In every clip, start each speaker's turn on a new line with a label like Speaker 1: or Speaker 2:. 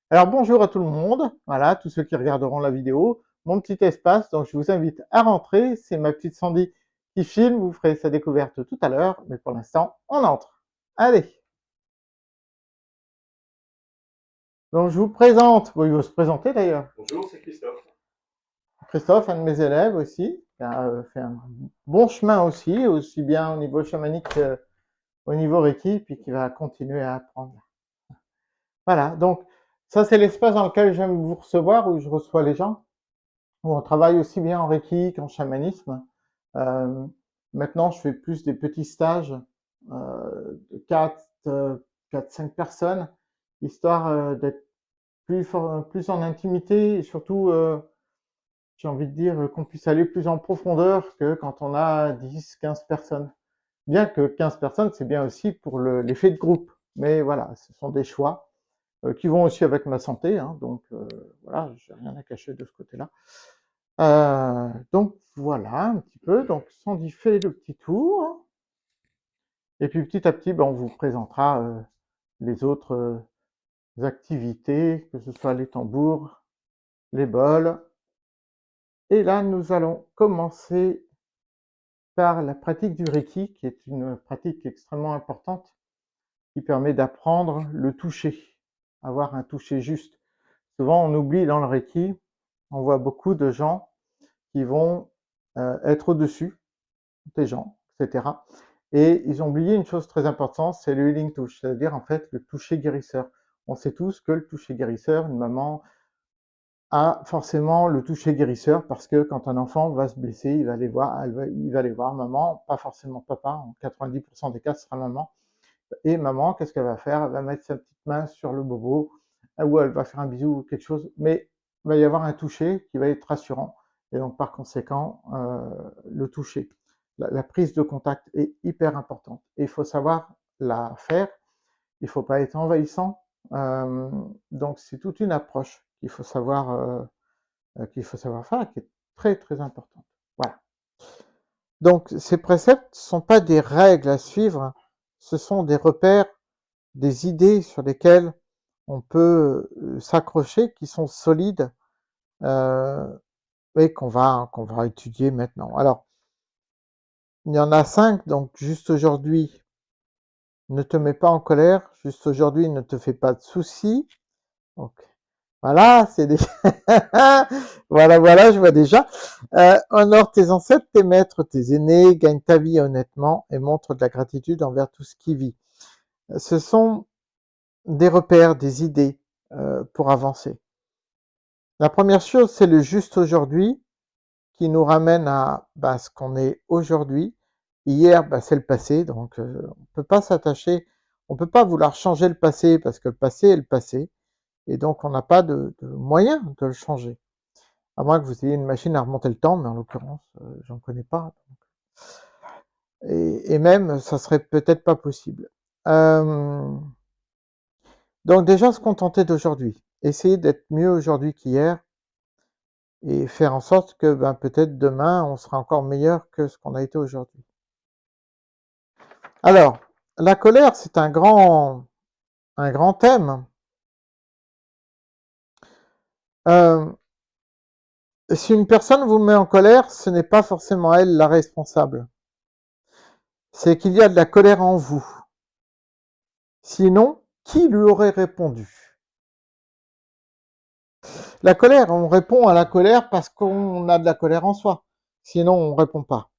Speaker 1: Alors bonjour à tout le monde, voilà, tous ceux qui regarderont la vidéo, mon petit espace, donc je vous invite à rentrer, c'est ma petite Sandy qui filme, vous ferez sa découverte tout à l'heure, mais pour l'instant, on entre. Allez, donc je vous présente, bon, il va se présenter d'ailleurs,
Speaker 2: Bonjour, c'est Christophe.
Speaker 1: Christophe, un de mes élèves aussi, qui a fait un bon chemin aussi bien au niveau chamanique qu'au niveau Reiki, puis qui va continuer à apprendre. Voilà, donc ça c'est l'espace dans lequel j'aime vous recevoir, où je reçois les gens. Où on travaille aussi bien en Reiki qu'en chamanisme. Euh, Maintenant, je fais plus des petits stages de 4-5 personnes, histoire d'être plus en intimité et surtout, j'ai envie de dire, qu'on puisse aller plus en profondeur que quand on a 10-15 personnes. Bien que 15 personnes, c'est bien aussi pour l'effet de groupe. Mais voilà, ce sont des choix qui vont aussi avec ma santé, hein, donc voilà, j'ai rien à cacher de ce côté-là. Donc voilà un petit peu, donc Sandy fait le petit tour, et puis petit à petit, ben, on vous présentera les autres activités, que ce soit les tambours, les bols. Et là, nous allons commencer par la pratique du Reiki, qui est une pratique extrêmement importante, qui permet d'apprendre le toucher, avoir un toucher juste. Souvent, on oublie dans le Reiki, on voit beaucoup de gens qui vont être au-dessus des gens, etc. Et ils ont oublié une chose très importante, c'est le healing touch, c'est-à-dire en fait le toucher guérisseur. On sait tous que le toucher guérisseur, une maman a forcément le toucher guérisseur parce que quand un enfant va se blesser, il va aller voir, il va aller voir maman, pas forcément papa, en 90% des cas ce sera maman. Et maman, qu'est-ce qu'elle va faire? Elle va mettre sa petite main sur le bobo, ou elle va faire un bisou ou quelque chose, mais il va y avoir un toucher qui va être rassurant. Et donc par conséquent, le toucher. La prise de contact est hyper importante. Et il faut savoir la faire, il ne faut pas être envahissant. Euh, donc c'est toute une approche qu'il faut savoir faire, qui est très très importante. Voilà. Donc ces préceptes ne sont pas des règles à suivre, ce sont des repères, des idées sur lesquelles on peut s'accrocher, qui sont solides et qu'on va étudier maintenant. Alors, il y en a 5, donc juste aujourd'hui, ne te mets pas en colère, juste aujourd'hui, ne te fais pas de soucis. Donc, voilà, c'est des... voilà, je vois déjà. Honore tes ancêtres, tes maîtres, tes aînés, gagne ta vie honnêtement et montre de la gratitude envers tout ce qui vit. Ce sont des repères, des idées pour avancer. La première chose, c'est le juste aujourd'hui qui nous ramène à ce qu'on est aujourd'hui. Hier, c'est le passé, donc on ne peut pas s'attacher, on ne peut pas vouloir changer le passé parce que le passé est le passé, et donc on n'a pas de moyen de le changer. À moins que vous ayez une machine à remonter le temps, mais en l'occurrence, j'en connais pas. Et même, ça serait peut-être pas possible. Donc déjà, se contenter d'aujourd'hui. Essayer d'être mieux aujourd'hui qu'hier, et faire en sorte que peut-être demain, on sera encore meilleur que ce qu'on a été aujourd'hui. Alors, la colère, c'est un grand thème. Euh, Si une personne vous met en colère, ce n'est pas forcément elle la responsable. C'est qu'il y a de la colère en vous. Sinon, qui lui aurait répondu? La colère, on répond à la colère parce qu'on a de la colère en soi. Sinon, on ne répond pas.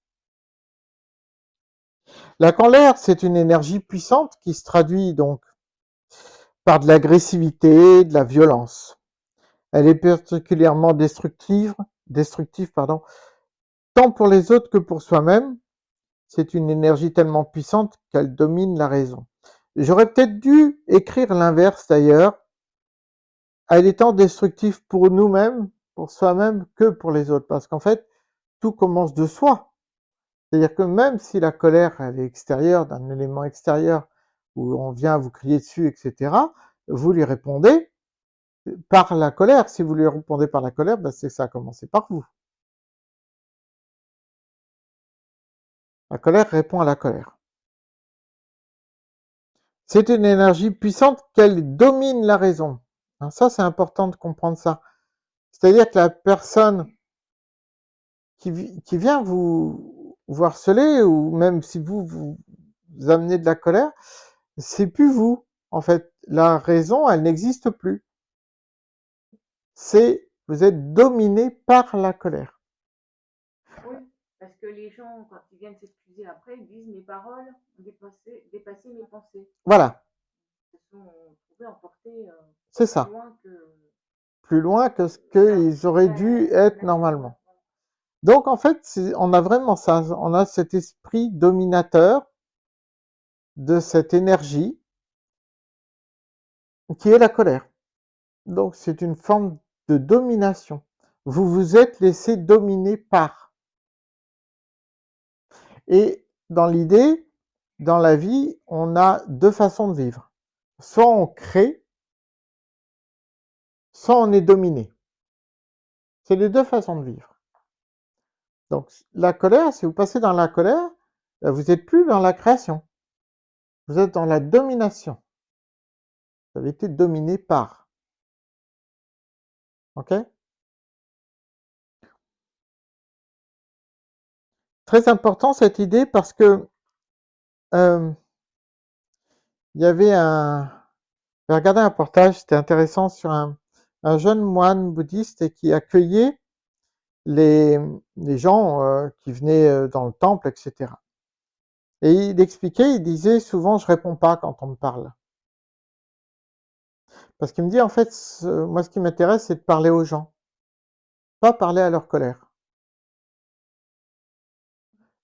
Speaker 1: La colère, c'est une énergie puissante qui se traduit donc par de l'agressivité, de la violence. Elle est particulièrement destructive, tant pour les autres que pour soi-même. C'est une énergie tellement puissante qu'elle domine la raison. J'aurais peut-être dû écrire l'inverse d'ailleurs. Elle est tant destructive pour nous-mêmes, pour soi-même, que pour les autres. Parce qu'en fait, tout commence de soi. C'est-à-dire que même si la colère, elle est extérieure, d'un élément extérieur, où on vient vous crier dessus, etc., vous lui répondez par la colère. Si vous lui répondez par la colère, c'est que ça a commencé par vous. La colère répond à la colère. C'est une énergie puissante qu'elle domine la raison. Hein, ça, c'est important de comprendre ça. C'est-à-dire que la personne qui vient vous harceler, ou même si vous amenez de la colère, c'est plus vous. En fait, la raison, elle n'existe plus. Vous êtes dominé par la colère.
Speaker 2: Oui, parce que les gens, quand ils viennent s'excuser après, ils disent mes paroles ont dépassé mes pensées.
Speaker 1: Voilà,
Speaker 2: Ils se sont trouvés emportés
Speaker 1: c'est
Speaker 2: plus
Speaker 1: ça.
Speaker 2: loin que
Speaker 1: Plus loin que ce
Speaker 2: la,
Speaker 1: qu'ils auraient dû
Speaker 2: la
Speaker 1: être
Speaker 2: nature.
Speaker 1: normalement. Donc, en fait, on a vraiment ça. On a cet esprit dominateur de cette énergie qui est la colère. Donc, c'est une forme de domination. Vous vous êtes laissé dominer par. Et dans l'idée, dans la vie, on a deux façons de vivre. Soit on crée, soit on est dominé. C'est les deux façons de vivre. Donc, la colère, si vous passez dans la colère, vous n'êtes plus dans la création. Vous êtes dans la domination. Vous avez été dominé par. OK? Très important cette idée parce que il y avait j'ai regardé un reportage, c'était intéressant, sur un jeune moine bouddhiste qui accueillait les, les gens qui venaient dans le temple, etc. Et il expliquait, il disait souvent je réponds pas quand on me parle. Parce qu'il me dit en fait, moi ce qui m'intéresse c'est de parler aux gens, pas parler à leur colère.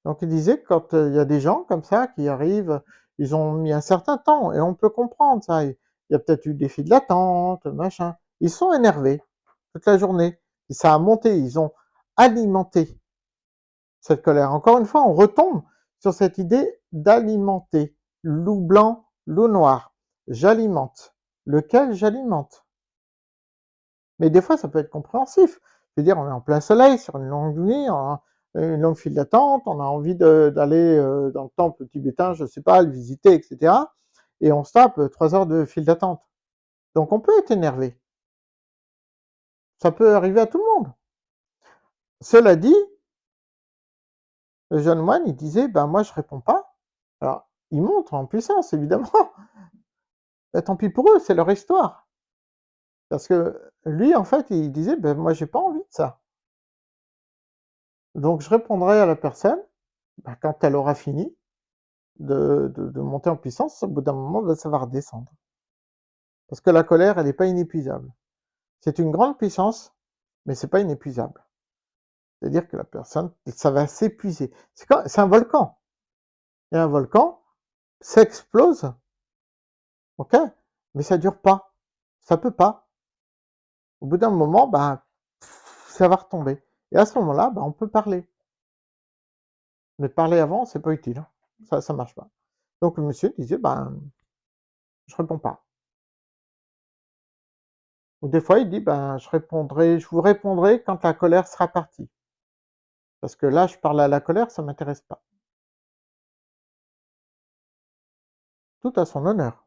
Speaker 1: Donc il disait que quand il y a des gens comme ça qui arrivent, ils ont mis un certain temps, et on peut comprendre ça. Il y a peut-être eu des files d'attente, machin. Ils sont énervés toute la journée. Et ça a monté, ils ont alimenté cette colère. Encore une fois, on retombe sur cette idée d'alimenter. Loup blanc, loup noir. J'alimente. Lequel j'alimente? Mais des fois, ça peut être compréhensif. Je veux dire, on est en plein soleil, sur une longue nuit, une longue file d'attente, on a envie d'aller dans le temple tibétain, je sais pas, le visiter, etc. Et on se tape 3 heures de file d'attente. Donc on peut être énervé. Ça peut arriver à tout le monde. Cela dit, le jeune moine, il disait, ben moi je réponds pas. Alors, il monte en puissance, évidemment. Ben, tant pis pour eux, c'est leur histoire. Parce que lui, en fait, il disait, ben moi j'ai pas envie de ça. Donc je répondrai à la personne ben, quand elle aura fini de monter en puissance, au bout d'un moment, ben, ça va redescendre. Parce que la colère, elle n'est pas inépuisable. C'est une grande puissance, mais c'est pas inépuisable. C'est-à-dire que la personne, ça va s'épuiser. C'est un volcan. Et un volcan, ça explose, ok? Mais ça dure pas. Ça peut pas. Au bout d'un moment, ben, ça va retomber. Et à ce moment-là, ben, on peut parler. Mais parler avant, c'est pas utile. Ça marche pas. Donc le monsieur disait, ben, je réponds pas. Ou des fois, il dit, ben, je vous répondrai quand la colère sera partie. Parce que là, je parle à la colère, ça m'intéresse pas. Tout à son honneur.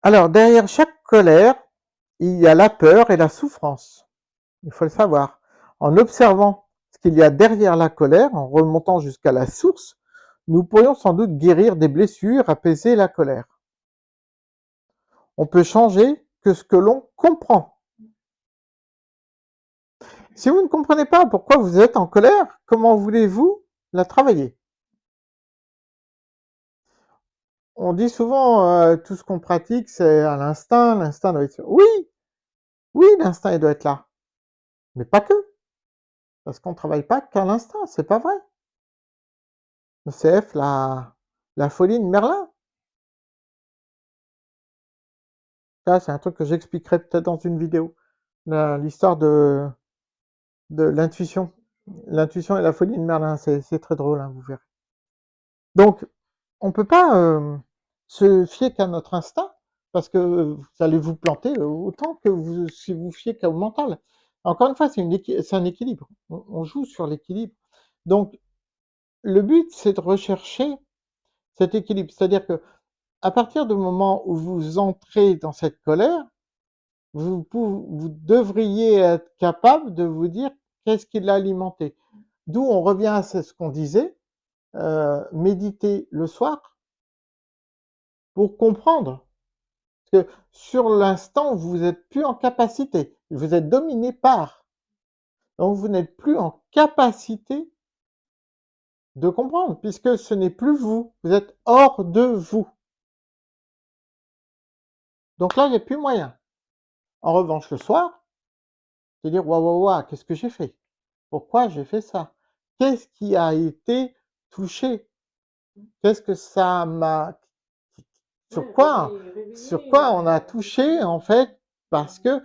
Speaker 1: Alors, derrière chaque colère, il y a la peur et la souffrance. Il faut le savoir. En observant ce qu'il y a derrière la colère, en remontant jusqu'à la source, nous pourrions sans doute guérir des blessures, apaiser la colère. On peut changer que ce que l'on comprend. Si vous ne comprenez pas pourquoi vous êtes en colère, comment voulez-vous la travailler? On dit souvent tout ce qu'on pratique, c'est à l'instinct, l'instinct doit être... Oui, oui, l'instinct il doit être là, mais pas que, parce qu'on ne travaille pas qu'à l'instinct, c'est pas vrai. Le CF, la folie de Merlin, ça c'est un truc que j'expliquerai peut-être dans une vidéo, l'histoire de l'intuition. L'intuition et la folie de Merlin, c'est très drôle, hein, vous verrez. Donc, on ne peut pas se fier qu'à notre instinct, parce que vous allez vous planter autant que si vous fiez qu'au mental. Encore une fois, c'est un équilibre. On joue sur l'équilibre. Donc, le but, c'est de rechercher cet équilibre. C'est-à-dire que à partir du moment où vous entrez dans cette colère, vous devriez être capable de vous dire qu'est-ce qui l'a alimenté. D'où on revient à ce qu'on disait, méditer le soir pour comprendre. Parce que sur l'instant, vous n'êtes plus en capacité, vous êtes dominé par. Donc vous n'êtes plus en capacité de comprendre, puisque ce n'est plus vous, vous êtes hors de vous. Donc là, il n'y a plus moyen. En revanche, le soir, c'est dire, waouh, waouh, waouh, qu'est-ce que j'ai fait? Pourquoi j'ai fait ça? Qu'est-ce qui a été touché? Qu'est-ce que ça m'a... Sur quoi on a touché, en fait, parce que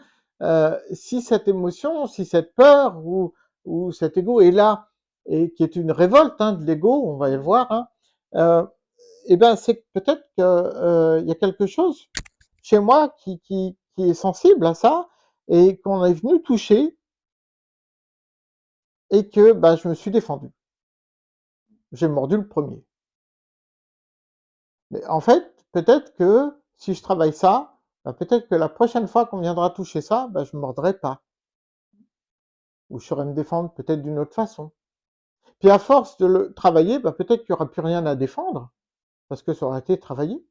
Speaker 1: si cette émotion, si cette peur ou cet ego est là, et qui est une révolte de l'ego, on va y voir, et ben c'est peut-être que y a quelque chose chez moi qui est sensible à ça et qu'on est venu toucher et que je me suis défendu. J'ai mordu le premier. Mais en fait, peut-être que si je travaille ça, peut-être que la prochaine fois qu'on viendra toucher ça, je ne mordrai pas. Ou je saurais me défendre peut-être d'une autre façon. Puis à force de le travailler, peut-être qu'il n'y aura plus rien à défendre, parce que ça aura été travaillé.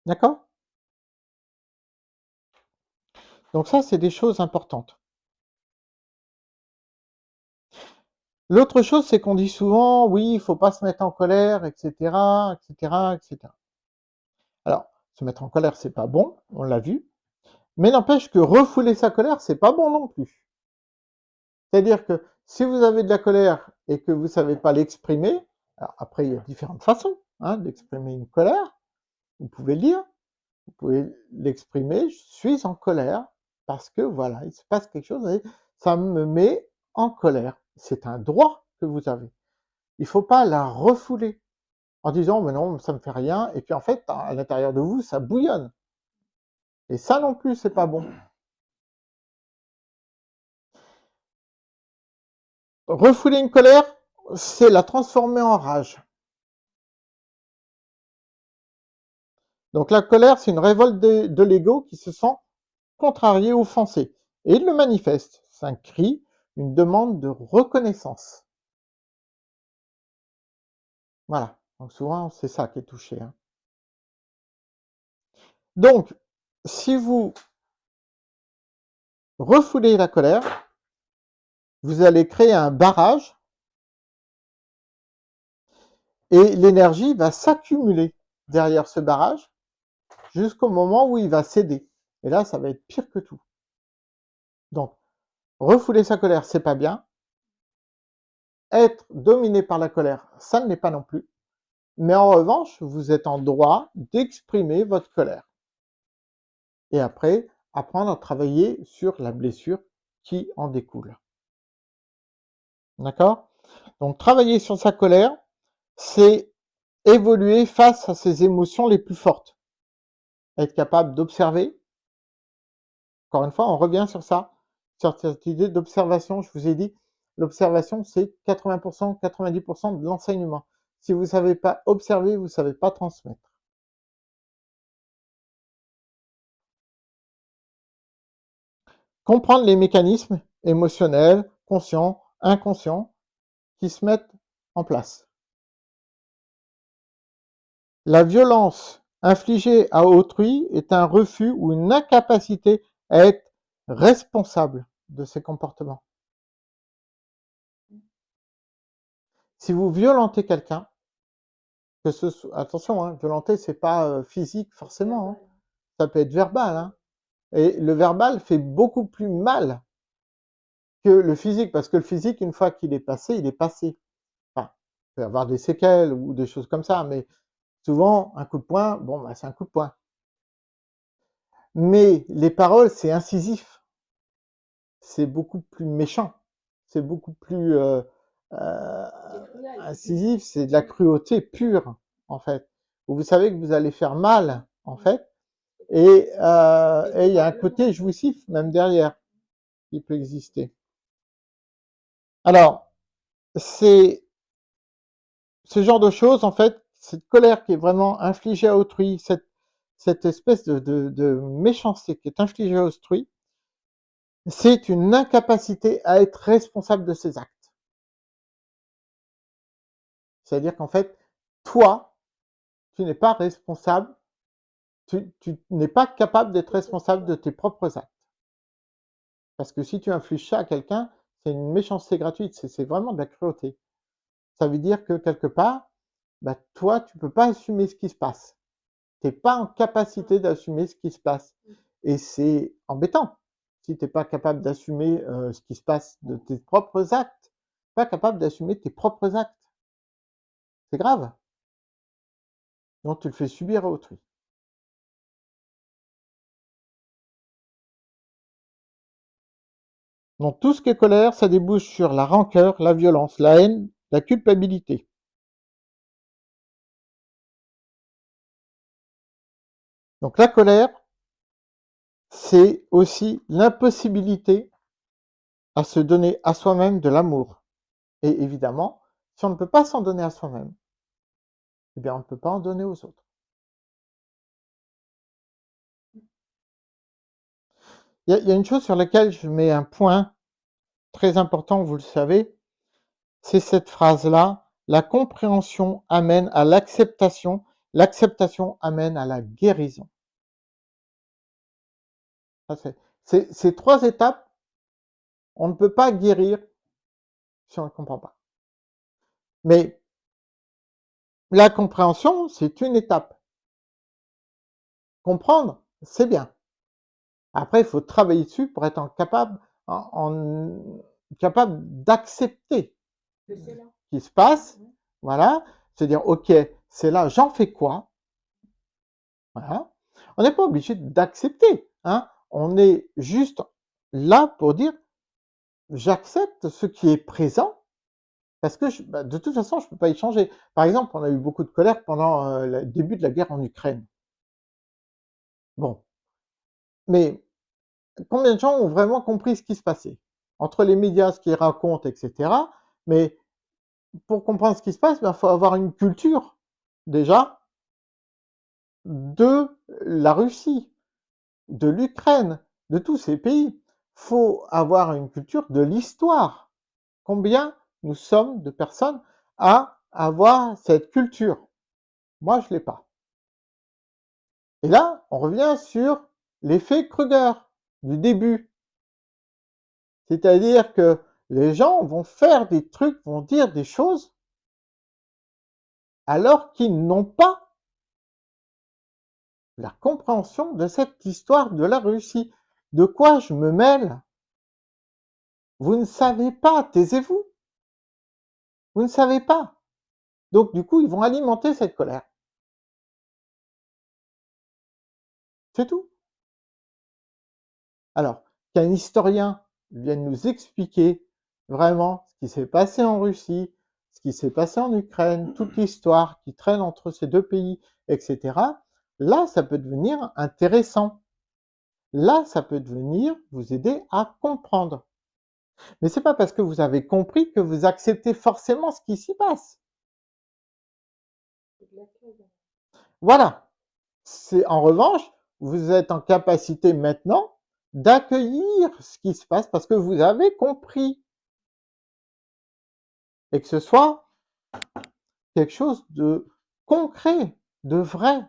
Speaker 1: D'accord? Donc ça, c'est des choses importantes. L'autre chose, c'est qu'on dit souvent, oui, il ne faut pas se mettre en colère, etc., etc., etc. Alors, se mettre en colère, c'est pas bon, on l'a vu, mais n'empêche que refouler sa colère, c'est pas bon non plus. C'est-à-dire que si vous avez de la colère et que vous ne savez pas l'exprimer, alors après, il y a différentes façons d'exprimer une colère. Vous pouvez le dire, vous pouvez l'exprimer, je suis en colère parce que voilà, il se passe quelque chose et ça me met en colère. C'est un droit que vous avez. Il ne faut pas la refouler en disant mais non, ça me fait rien, et puis en fait, à l'intérieur de vous, ça bouillonne. Et ça non plus, c'est pas bon. Refouler une colère, c'est la transformer en rage. Donc la colère, c'est une révolte de l'ego qui se sent contrarié, offensé. Et il le manifeste. C'est un cri, une demande de reconnaissance. Voilà. Donc souvent, c'est ça qui est touché. Donc, si vous refoulez la colère, vous allez créer un barrage et l'énergie va s'accumuler derrière ce barrage jusqu'au moment où il va céder. Et là, ça va être pire que tout. Donc, refouler sa colère, c'est pas bien. Être dominé par la colère, ça ne l'est pas non plus. Mais en revanche, vous êtes en droit d'exprimer votre colère. Et après, apprendre à travailler sur la blessure qui en découle. D'accord? Donc, travailler sur sa colère, c'est évoluer face à ses émotions les plus fortes. Être capable d'observer. Encore une fois, on revient sur ça, sur cette idée d'observation. Je vous ai dit, l'observation, c'est 80%, 90% de l'enseignement. Si vous ne savez pas observer, vous ne savez pas transmettre. Comprendre les mécanismes émotionnels, conscients, inconscients, qui se mettent en place. La violence infligée à autrui est un refus ou une incapacité à être responsable de ses comportements. Si vous violentez quelqu'un, attention, violenter, c'est pas physique forcément, ça peut être verbal, et le verbal fait beaucoup plus mal que le physique, parce que le physique, une fois qu'il est passé, il est passé. Enfin, il peut y avoir des séquelles ou des choses comme ça, mais souvent, un coup de poing, c'est un coup de poing. Mais les paroles, c'est incisif. C'est beaucoup plus méchant. C'est beaucoup plus incisif. C'est de la cruauté pure, en fait. Vous savez que vous allez faire mal, en fait. Et il y a un côté jouissif, même derrière, qui peut exister. Alors, c'est ce genre de choses, en fait, cette colère qui est vraiment infligée à autrui, cette espèce de méchanceté qui est infligée à autrui, c'est une incapacité à être responsable de ses actes. C'est-à-dire qu'en fait, toi, tu n'es pas responsable, tu n'es pas capable d'être responsable de tes propres actes. Parce que si tu infliges ça à quelqu'un, c'est une méchanceté gratuite, c'est vraiment de la cruauté. Ça veut dire que quelque part, bah, toi, tu peux pas assumer ce qui se passe. Tu n'es pas en capacité d'assumer ce qui se passe. Et c'est embêtant si tu n'es pas capable d'assumer ce qui se passe de tes propres actes, pas capable d'assumer tes propres actes. C'est grave. Donc tu le fais subir à autrui. Donc tout ce qui est colère, ça débouche sur la rancœur, la violence, la haine, la culpabilité. Donc la colère, c'est aussi l'impossibilité à se donner à soi-même de l'amour. Et évidemment, si on ne peut pas s'en donner à soi-même, eh bien on ne peut pas en donner aux autres. Il y a une chose sur laquelle je mets un point très important, vous le savez, c'est cette phrase-là, la compréhension amène à l'acceptation, l'acceptation amène à la guérison. Ces trois étapes, on ne peut pas guérir si on ne comprend pas. Mais la compréhension, c'est une étape. Comprendre, c'est bien. Après, il faut travailler dessus pour être capable d'accepter ce qui se passe. Voilà. Se dire, OK, c'est là, j'en fais quoi? Voilà. On n'est pas obligé d'accepter. Hein. On est juste là pour dire, j'accepte ce qui est présent parce que de toute façon, je ne peux pas y changer. Par exemple, on a eu beaucoup de colère pendant le début de la guerre en Ukraine. Bon. Mais combien de gens ont vraiment compris ce qui se passait? Entre les médias, ce qu'ils racontent, etc. Mais pour comprendre ce qui se passe, il faut avoir une culture, déjà, de la Russie, de l'Ukraine, de tous ces pays. Il faut avoir une culture de l'histoire. Combien nous sommes de personnes à avoir cette culture? Moi, je ne l'ai pas. Et là, on revient sur l'effet Kruger du début. C'est-à-dire que les gens vont faire des trucs, vont dire des choses, alors qu'ils n'ont pas la compréhension de cette histoire de la Russie. De quoi je me mêle? Vous ne savez pas, taisez-vous. Vous ne savez pas. Donc du coup, ils vont alimenter cette colère. C'est tout. Alors, qu'un historien vienne nous expliquer vraiment ce qui s'est passé en Russie, ce qui s'est passé en Ukraine, toute l'histoire qui traîne entre ces deux pays, etc., là, ça peut devenir intéressant. Là, ça peut devenir vous aider à comprendre. Mais c'est pas parce que vous avez compris que vous acceptez forcément ce qui s'y passe. Voilà. C'est en revanche, vous êtes en capacité maintenant d'accueillir ce qui se passe parce que vous avez compris et que ce soit quelque chose de concret, de vrai.